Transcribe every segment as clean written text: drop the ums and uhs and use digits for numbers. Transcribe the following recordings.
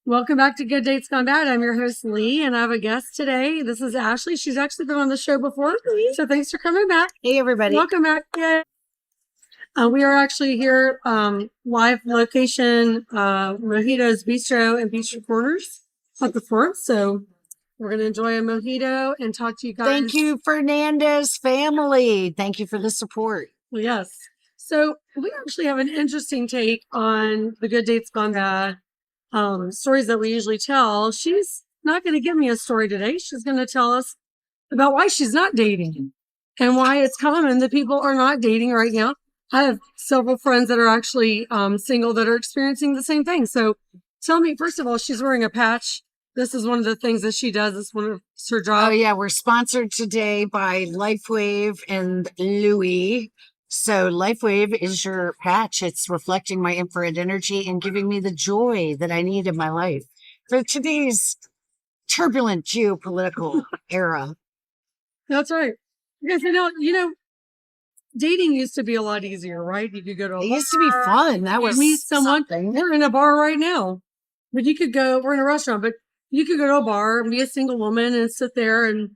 Welcome back to Good Dates Gone Bad. I'm your host, Lee, and I have a guest today. This is Ashley. She's actually been on the show before, so thanks for coming back. Hey, everybody. Welcome back. Yay. We are actually here, live location, Mojito's Bistro and Bistro Corners at the fort. So we're going to enjoy a mojito and talk to you guys. Thank you, Fernandez family. Thank you for the support. Yes. So we actually have an interesting take on the Good Dates Gone Bad stories that we usually tell. She's not going to give me a story today. She's going to tell us about why she's not dating and why it's common that people are not dating right now. I have several friends that are actually single that are experiencing the same thing. So tell me, first of all, she's wearing a patch. This is one of the things that she does. It's one of her jobs. Oh, yeah. We're sponsored today by LifeWave and Louis. So LifeWave is your patch. It's reflecting my infrared energy and giving me the joy that I need in my life for today's turbulent geopolitical era. That's right. Because dating used to be a lot easier, right? You could go to a bar. It used to be fun. That was meet someone. something. We're in a bar right now, but we're in a restaurant, but you could go to a bar and be a single woman and sit there. And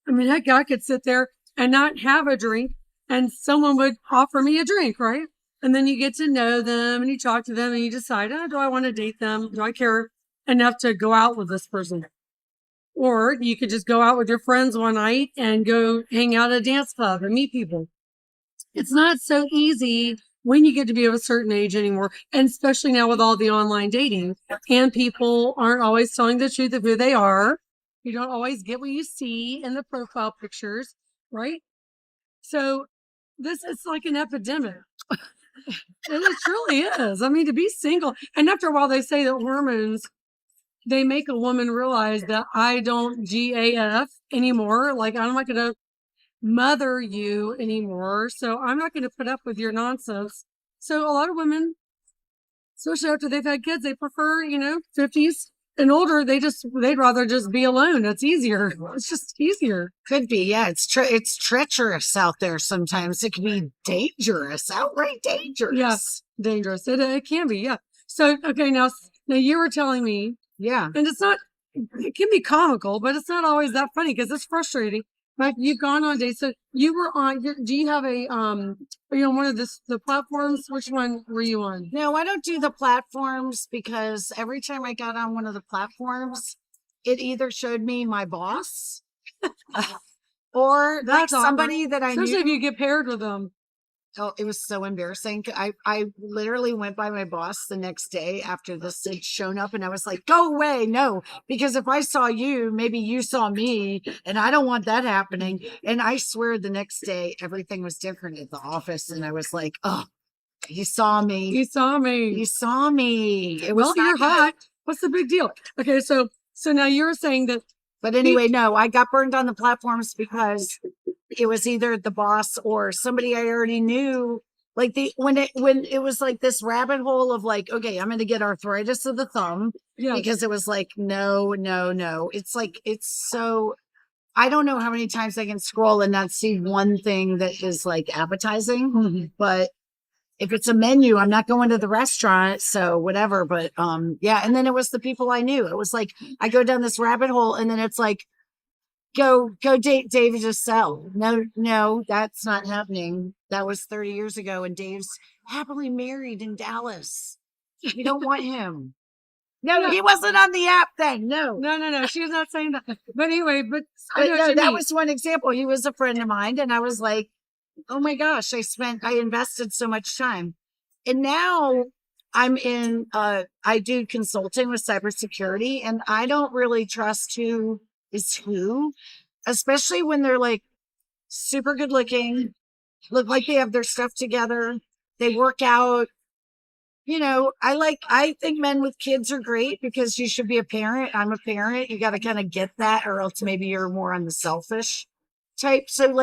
I mean, that guy could sit there and not have a drink, and someone would offer me a drink, right? And then you get to know them and you talk to them and you decide, do I want to date them? Do I care enough to go out with this person? Or you could just go out with your friends one night and go hang out at a dance club and meet people. It's not so easy when you get to be of a certain age anymore, and especially now with all the online dating, and people aren't always telling the truth of who they are. You don't always get what you see in the profile pictures, right? So this is like an epidemic. It truly is. I mean, to be single, and after a while they say that hormones, they make a woman realize that I don't GAF anymore. Like, I'm not going to mother you anymore. So I'm not going to put up with your nonsense. So a lot of women, especially after they've had kids, they prefer, 50s and older. They'd rather just be alone. It's easier. It's just easier. Could be. Yeah. It's treacherous out there. Sometimes it can be dangerous, outright dangerous. Yes. Dangerous. It can be. Yeah. So, okay. Now you were telling me, yeah. And it can be comical, but it's not always that funny because it's frustrating. But you've gone on dates. So you were do you have are you on one of the platforms? Which one were you on? No, I don't do the platforms because every time I got on one of the platforms, it either showed me my boss or somebody that I knew. Especially if you get paired with them. Oh, it was so embarrassing. I literally went by my boss the next day after this had shown up, and I was like, go away. No, because if I saw you, maybe you saw me, and I don't want that happening. And I swear the next day, everything was different at the office. And I was like, oh, you saw me. You saw me. You saw me. You're hot. What's the big deal? Okay. So now you're saying that. But anyway, no, I got burned on the platforms because it was either the boss or somebody I already knew. Like when it was like this rabbit hole of like, okay, I'm going to get arthritis of the thumb because it was like, no. It's like, it's so, I don't know how many times I can scroll and not see one thing that is like appetizing, but if it's a menu, I'm not going to the restaurant. So whatever. But yeah. And then it was the people I knew. It was like, I go down this rabbit hole and then it's like, go date David Giselle. No, that's not happening. That was 30 years ago. And Dave's happily married in Dallas. We don't want him. No, he wasn't on the app then. No. She was not saying that. But anyway, that was one example. He was a friend of mine. And I was like, oh my gosh, I invested so much time. And now I'm I do consulting with cybersecurity, and I don't really trust who is who, especially when they're like super good looking, look like they have their stuff together. They work out. I think men with kids are great because you should be a parent. I'm a parent. You got to kind of get that, or else maybe you're more on the selfish type. So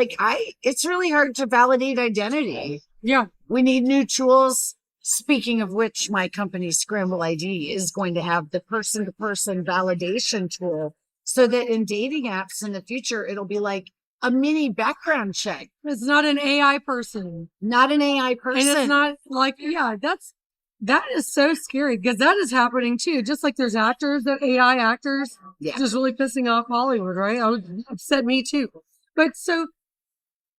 it's really hard to validate identity. Yeah. We need new tools. Speaking of which, my company Scramble ID is going to have the person-to-person validation tool so that in dating apps in the future, it'll be like a mini background check. It's not an AI person. Not an AI person. And it's not like, That is so scary because that is happening too. Just like there's actors, that AI actors, Yeah. just really pissing off Hollywood, right? I would upset me too. But so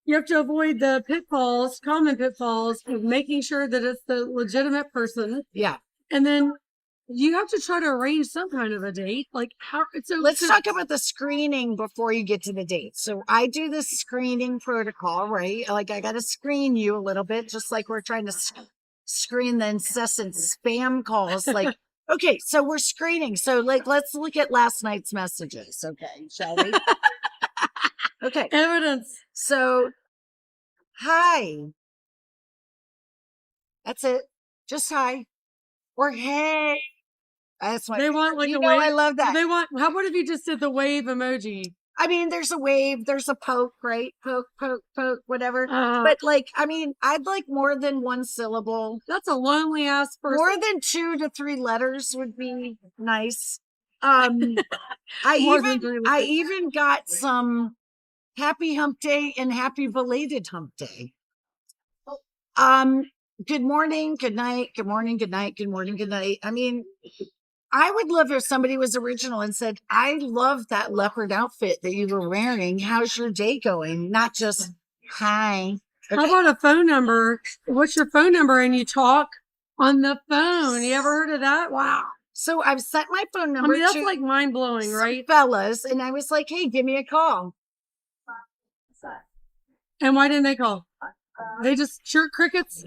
you have to avoid the pitfalls, common pitfalls of making sure that it's the legitimate person. Yeah. And then you have to try to arrange some kind of a date. Like how Let's talk about the screening before you get to the date. So I do the screening protocol, right? Like I got to screen you a little bit, just like we're trying to screen the incessant spam calls. Like, okay, so we're screening. So like, let's look at last night's messages. Okay, shall we? Okay. evidence. So, hi. That's it. Just hi. Or hey. That's my. They want like you a know, wave. I love that. They want. How about if you just did the wave emoji? I mean, there's a wave, there's a poke, right? Poke, poke, poke, whatever. Uh, But like, I mean, I'd like more than one syllable. That's a lonely ass person. More than 2 to 3 letters would be nice. More than 3 I letters. even got some happy hump day and happy belated hump day. Good morning, good night, good morning, good night, good morning, good night. I mean, I would love if somebody was original and said, I love that leopard outfit that you were wearing. How's your day going? Not just, hi. How about a phone number? What's your phone number? And you talk on the phone. You ever heard of that? Wow. So I've sent my phone I number mean, that's to like mind blowing, right? fellas, and I was like, hey, give me a call. And why didn't they call? They just chirp crickets.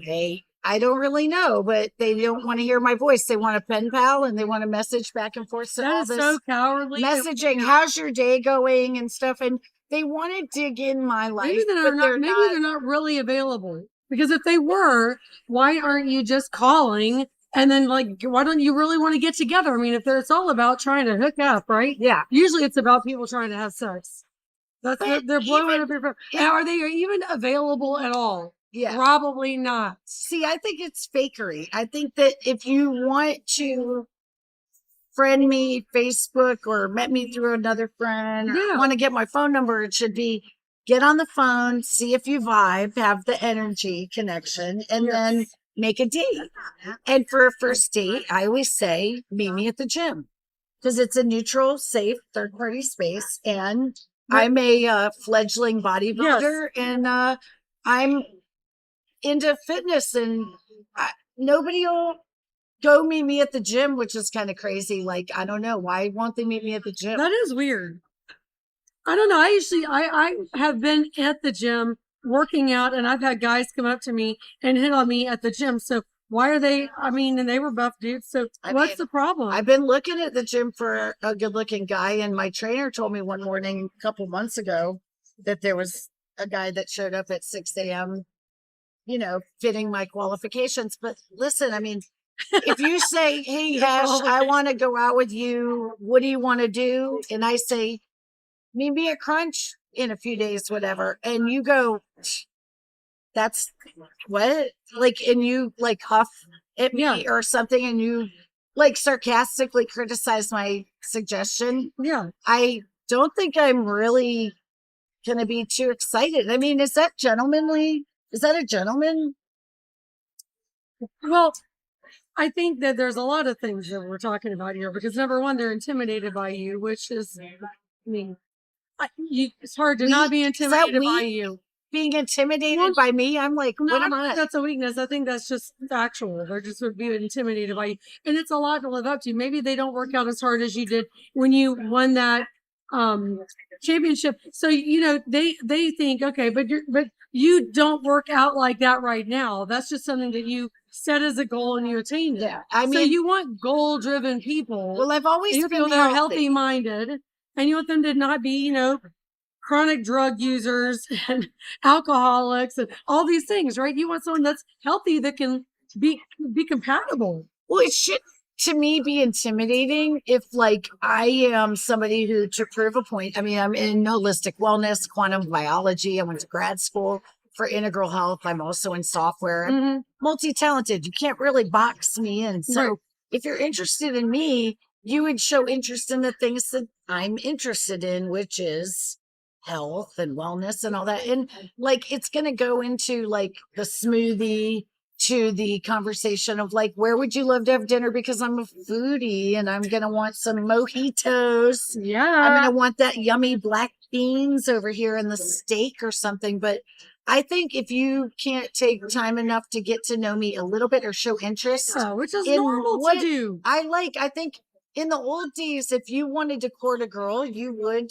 I don't really know, but they don't want to hear my voice. They want a pen pal and they want to message back and forth. So That all is this so cowardly. messaging, how's your day going and stuff. And they want to dig in my life. Maybe they're not really available. Because if they were, why aren't you just calling? And then, like, why don't you really want to get together? I mean, if it's all about trying to hook up, right? Yeah. Usually it's about people trying to have sex. They're blowing up your phone. Yeah. Are they even available at all? Yeah. Probably not. See, I think it's fakery. I think that if you want to friend me Facebook or met me through another friend or want to get my phone number, it should be get on the phone, see if you vibe, have the energy connection, and then make a date. And for a first date, I always say, meet me at the gym because it's a neutral, safe third-party space. And I'm a fledgling bodybuilder and I'm into fitness and nobody will go meet me at the gym, which is kind of crazy. Like, I don't know. Why won't they meet me at the gym? That is weird. I don't know. I have been at the gym working out and I've had guys come up to me and hit on me at the gym. So why are they, I mean, and they were buff dudes. So what's the problem? I've been looking at the gym for a good looking guy. And my trainer told me one morning, a couple months ago, that there was a guy that showed up at 6 a.m., you know, fitting my qualifications. But listen, I mean, if you say, hey, Ash, I want to go out with you. What do you want to do? And I say, meet me at Crunch in a few days, whatever. And you go, that's what? Like, and you like huff at me or something. And you like sarcastically criticize my suggestion. Yeah. I don't think I'm really going to be too excited. I mean, is that gentlemanly? Is that a gentleman? Well, I think that there's a lot of things that we're talking about here because number one, they're intimidated by you, which is, I mean, it's hard to not be intimidated by you. Being intimidated by me? I'm like, no, what am I don't I? think that's a weakness. I think that's just factual. They're just would be intimidated by you. And it's a lot to live up to. Maybe they don't work out as hard as you did when you won that championship. So, you know, they think, okay, but you don't work out like that right now. That's just something that you set as a goal and you attained it. Yeah. I mean, so you want goal-driven people. Well, I've always been they're healthy-minded, and you want them to not be, you know, chronic drug users and alcoholics and all these things, right? You want someone that's healthy that can be compatible. Well, it should to me be intimidating if like I am somebody who to prove a point. I mean, I'm in holistic wellness, quantum biology. I went to grad school for integral health. I'm also in software. I'm multi-talented. You can't really box me in. So if you're interested in me, you would show interest in the things that I'm interested in, which is health and wellness and all that. And like, it's going to go into like the smoothie to the conversation of like, where would you love to have dinner? Because I'm a foodie and I'm going to want some mojitos. I'm Yeah. going to want that yummy black beans over here and the steak or something. But I think if you can't take time enough to get to know me a little bit or show interest Yeah, which is in normal what to do. I think in the old days, if you wanted to court a girl, you would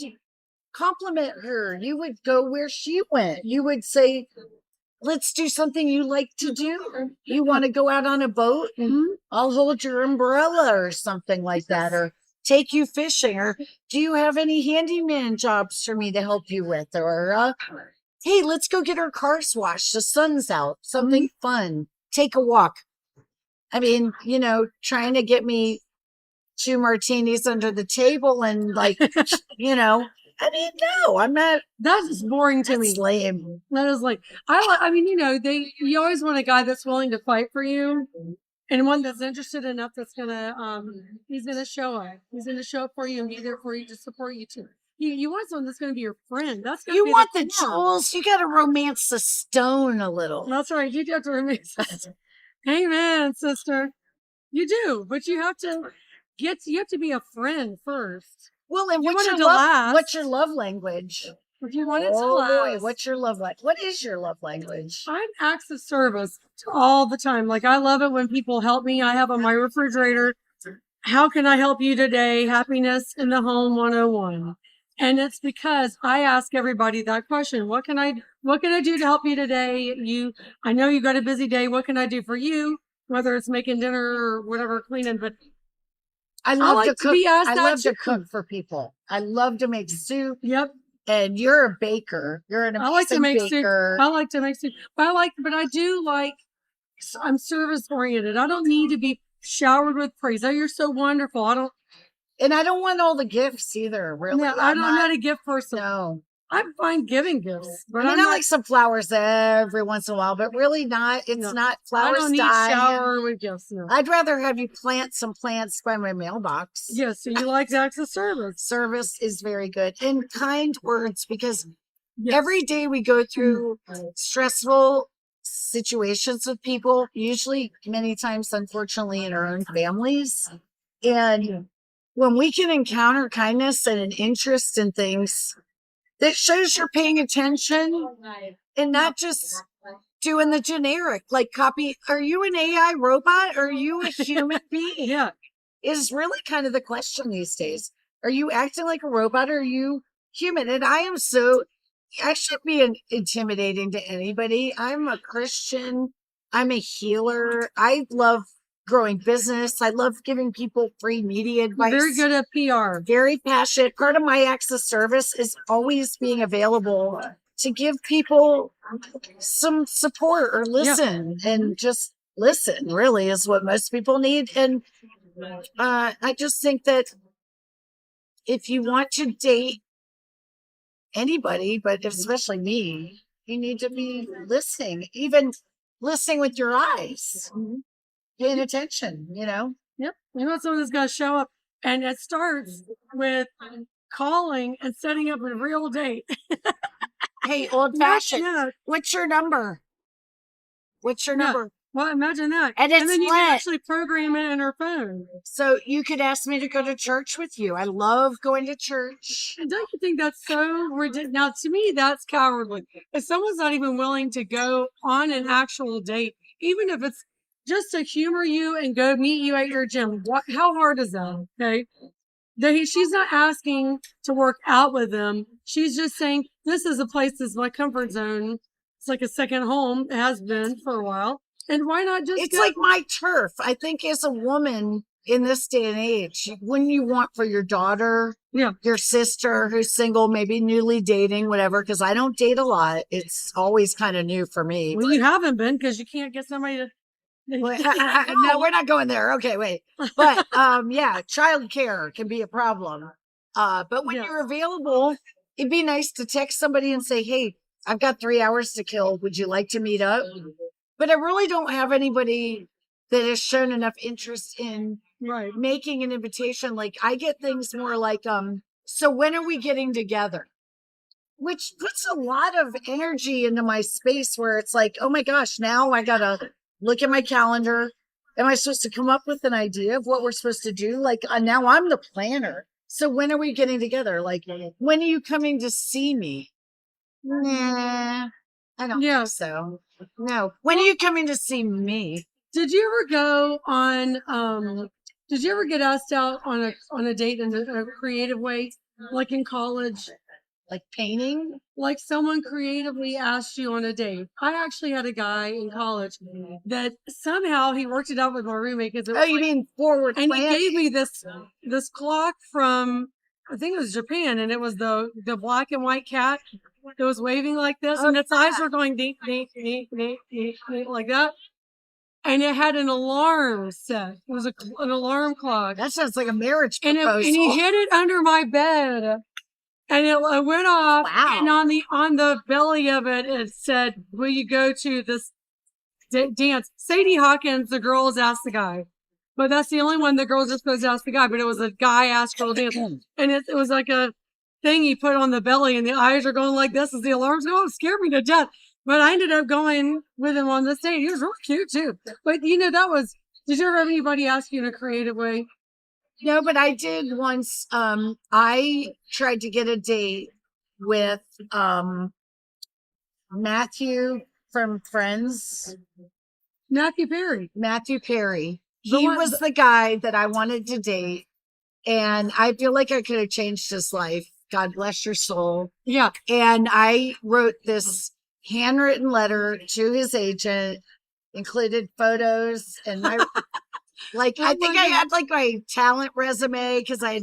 compliment her. You would go where she went. You would say, let's do something you like to do. You want to go out on a boat? Mhm. I'll hold your umbrella or something like that, or take you fishing, or do you have any handyman jobs for me to help you with? Or, hey, let's go get our cars washed. The sun's out, something fun. Take a walk. I mean, trying to get me 2 martinis under the table and like, I mean, no, I'm not. That's just boring to me. That's lame. That is like, I mean, you always want a guy that's willing to fight for you and one that's interested enough that's he's gonna show up. He's gonna show up for you and be there for you to support you too. You want someone that's gonna be your friend. That's gonna You be want the core. jewels. You got to romance the stone a little. That's right. You do have to romance that. Amen, sister. You do, but you have to be a friend first. Well, and You what's want your it to love? last. What's your love language? If you want it to Oh boy, last. what's your love language? What is your love language? I'm acts of service all the time. Like I love it when people help me. I have on my refrigerator, how can I help you today? Happiness in the home 101. And it's because I ask everybody that question. What can I do to help you today? I know you got a busy day. What can I do for you? Whether it's making dinner or whatever, cleaning, but I love like to cook. be asked I that love to too. cook for people. I love to make soup. Yep. And you're a baker. You're an I like to amazing make baker. soup. I like to make soup. But I do like, I'm service oriented. I don't need to be showered with praise. Oh, you're so wonderful. And I don't want all the gifts either, really. Yeah, I'm not a gift person. No. I'm fine giving gifts, but I mean, I'm I not, like some flowers every once in a while, but really not. It's No. not I flowers don't need die. shower with gifts. No. I'd rather have you plant some plants by my mailbox. Yes, so you like acts of service. Service is very good. And kind words, because Yes. every day we go through stressful situations with people, usually many times, unfortunately, in our own families. And when we can encounter kindness and an interest in things, that shows you're paying attention and not just doing the generic, like copy. Are you an AI robot? Or are you a human being? Yeah. Is really kind of the question these days. Are you acting like a robot or are you human? And I should be intimidating to anybody. I'm a Christian. I'm a healer. I love growing business. I love giving people free media advice. Very good at PR. Very passionate. Part of my acts of service is always being available to give people some support or listen. And just listen really is what most people need. And I just think that if you want to date anybody, but especially me, you need to be listening, even listening with your eyes, paying attention, Yep. You want someone that's going to show up. And it starts with calling and setting up a real date. Hey, old fashioned. Yeah. What's your number? What's your number? Well, imagine that. And it's then you lit. can actually program it in her phone. So you could ask me to go to church with you. I love going to church. And don't you think that's so ridiculous? Now, to me, that's cowardly. If someone's not even willing to go on an actual date, even if it's just to humor you and go meet you at your gym, how hard is that? Okay. She's not asking to work out with them. She's just saying, this is a place that's my comfort zone. It's like a second home. It has been for a while. And why not just It's go? like my turf. I think as a woman in this day and age, wouldn't you want for your daughter, your sister who's single, maybe newly dating, whatever, because I don't date a lot. It's always kind of new for me. Well, you haven't been because you can't get somebody to. No, we're not going there. Okay, wait. But childcare can be a problem. But when you're available, it'd be nice to text somebody and say, hey, I've got 3 hours to kill. Would you like to meet up? But I really don't have anybody that has shown enough interest in making an invitation. Like I get things more like, so when are we getting together? Which puts a lot of energy into my space where it's like, oh my gosh, now I gotta look at my calendar. Am I supposed to come up with an idea of what we're supposed to do? Like now I'm the planner. So when are we getting together? Like, when are you coming to see me? Nah, I don't Yeah. think so. No. When are you coming to see me? Did you ever go on? Did you ever get asked out on a date in a creative way, like in college? Like painting? Like someone creatively asked you on a date. I actually had a guy in college that somehow he worked it out with my roommate because Oh, you mean forward and plan? he gave me this clock from I think it was Japan, and it was the black and white cat that was waving like this, and its eyes were going deep, deep, deep, deep, deep, deep, like that. And it had an alarm set. It was an alarm clock. That sounds like a marriage And proposal. and he hid it under my bed. And it went off. Wow. And on the belly of it, it said, "Will you go to this dance?" Sadie Hawkins, the girls asked the guy. But that's the only one the girls are supposed to ask the guy. But it was a guy asked girl dance. And it was like a thing he put on the belly, and the eyes are going like this as the alarm's going. It scared me to death. But I ended up going with him on this date. He was real cute too. But did you ever have anybody ask you in a creative way? No, but I did once. I tried to get a date with Matthew from Friends. Matthew Perry. Matthew Perry. The He one- was the guy that I wanted to date. And I feel like I could have changed his life. God bless your soul. Yeah. And I wrote this handwritten letter to his agent, included photos, and my like Oh I think my I God. had like my talent resume because I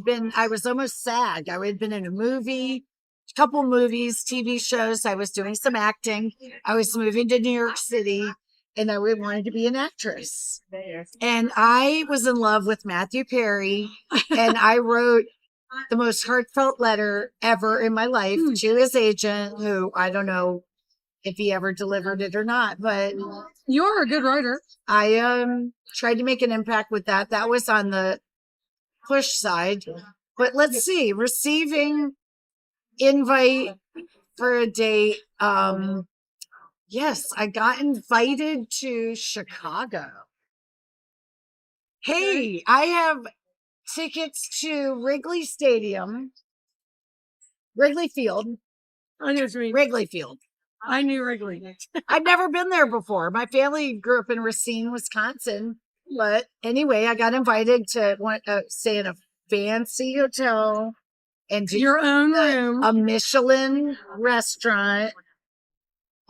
was almost SAG. I had been in a movie, a couple movies, TV shows. I was doing some acting. I was moving to New York City, and I wanted to be an actress. And I was in love with Matthew Perry, and I wrote the most heartfelt letter ever in my life to his agent, who I don't know if he ever delivered it or not, but You are a good writer. I tried to make an impact with that. That was on the push side. But let's see, receiving invite for a date. Yes, I got invited to Chicago. Hey, I have tickets to Wrigley Stadium, Wrigley Field, I know what you mean. Wrigley Field. I knew Wrigley. I've never been there before. My family grew up in Racine, Wisconsin. But anyway, I got invited to stay in a fancy hotel and do Your own room. a Michelin restaurant,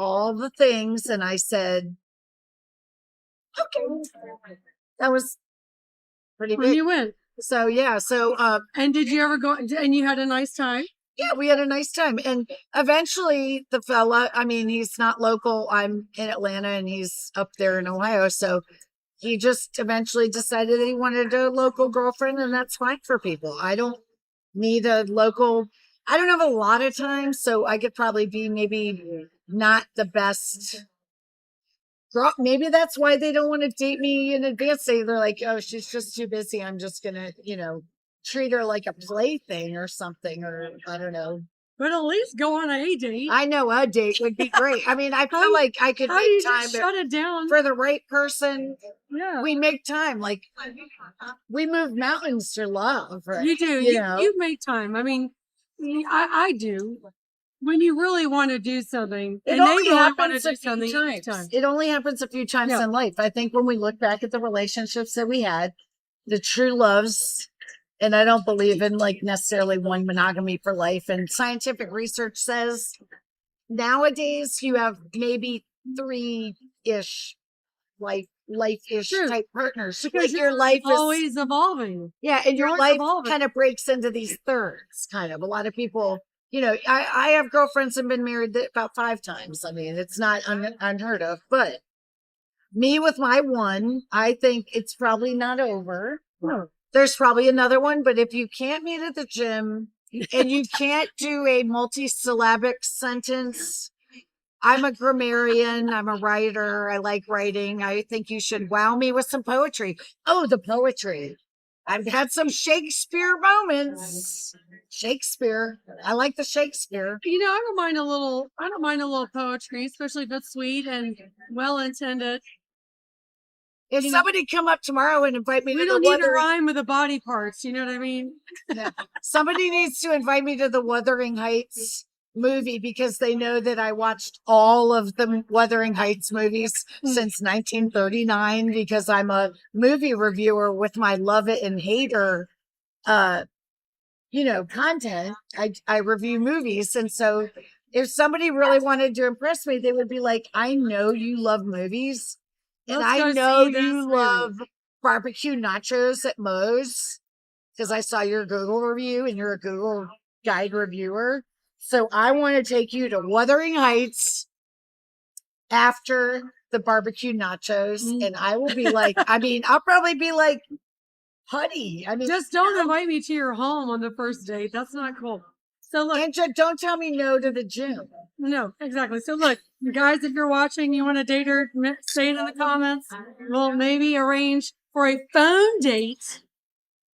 all the things. And I said, okay. That was pretty When big. you went. So, yeah. So, And did you ever go and you had a nice time? yeah, we had a nice time. And eventually the fella, I mean, he's not local. I'm in Atlanta and he's up there in Ohio. So he just eventually decided that he wanted a local girlfriend, and that's fine for people. I don't need a local, I don't have a lot of time. So I could probably be maybe not the best girl. Maybe that's why they don't want to date me in advance. They're like, oh, she's just too busy. I'm just going to, treat her like a plaything or something, or I don't know. But at least go on a date. I know a date would be great. I mean, I How feel you- like I could How do you make time just shut it down? for the right person. Yeah. We make time. Like we move mountains for love. Right? You do. You know? You make time. I mean, I do. When you really want to do something, It and they only really want to happens do a few something times. time. It only happens a few times Yeah. in life. I think when we look back at the relationships that we had, the true loves, and I don't believe in like necessarily one monogamy for life. And scientific research says nowadays you have maybe 3-ish life-ish True. type partners. Because Like your life is always evolving. yeah, and your You're life evolving. kind of breaks into these thirds. Kind of a lot of people. I have girlfriends and been married about 5 times. I mean, it's not unheard of. But me with my one, I think it's probably not over. No. There's probably another one, but if you can't meet at the gym and you can't do a multisyllabic sentence, I'm a grammarian. I'm a writer. I like writing. I think you should wow me with some poetry. Oh, the poetry. I've had some Shakespeare moments. Shakespeare. I like the Shakespeare. I don't mind a little. I don't mind a little poetry, especially if it's sweet and well intended. If You know, somebody come up tomorrow and invite me we to don't the need to Wuthering, rhyme with the body parts. You know what I mean? somebody needs to invite me to the Wuthering Heights movie because they know that I watched all of the Wuthering Heights movies since 1939 because I'm a movie reviewer with my love it and hate her, content. I review movies. And so if somebody really wanted to impress me, they would be like, I know you love movies and Let's I go know see this you movie." love barbecue nachos at Moe's because I saw your Google review and you're a Google guide reviewer. So I want to take you to Wuthering Heights after the barbecue nachos. And I will be like, I'll probably be like, Putty. Just don't invite me to your home on the first date. That's not cool. So look, and don't tell me no to the gym. no, exactly. So look, you guys, if you're watching, you want to date her, say it in the comments. We'll maybe arrange for a phone date,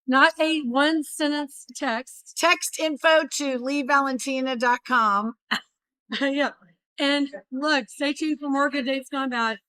not a one sentence text. Text info to leevalentina.com. Yeah. And look, stay tuned for more Good Dates Gone Bad.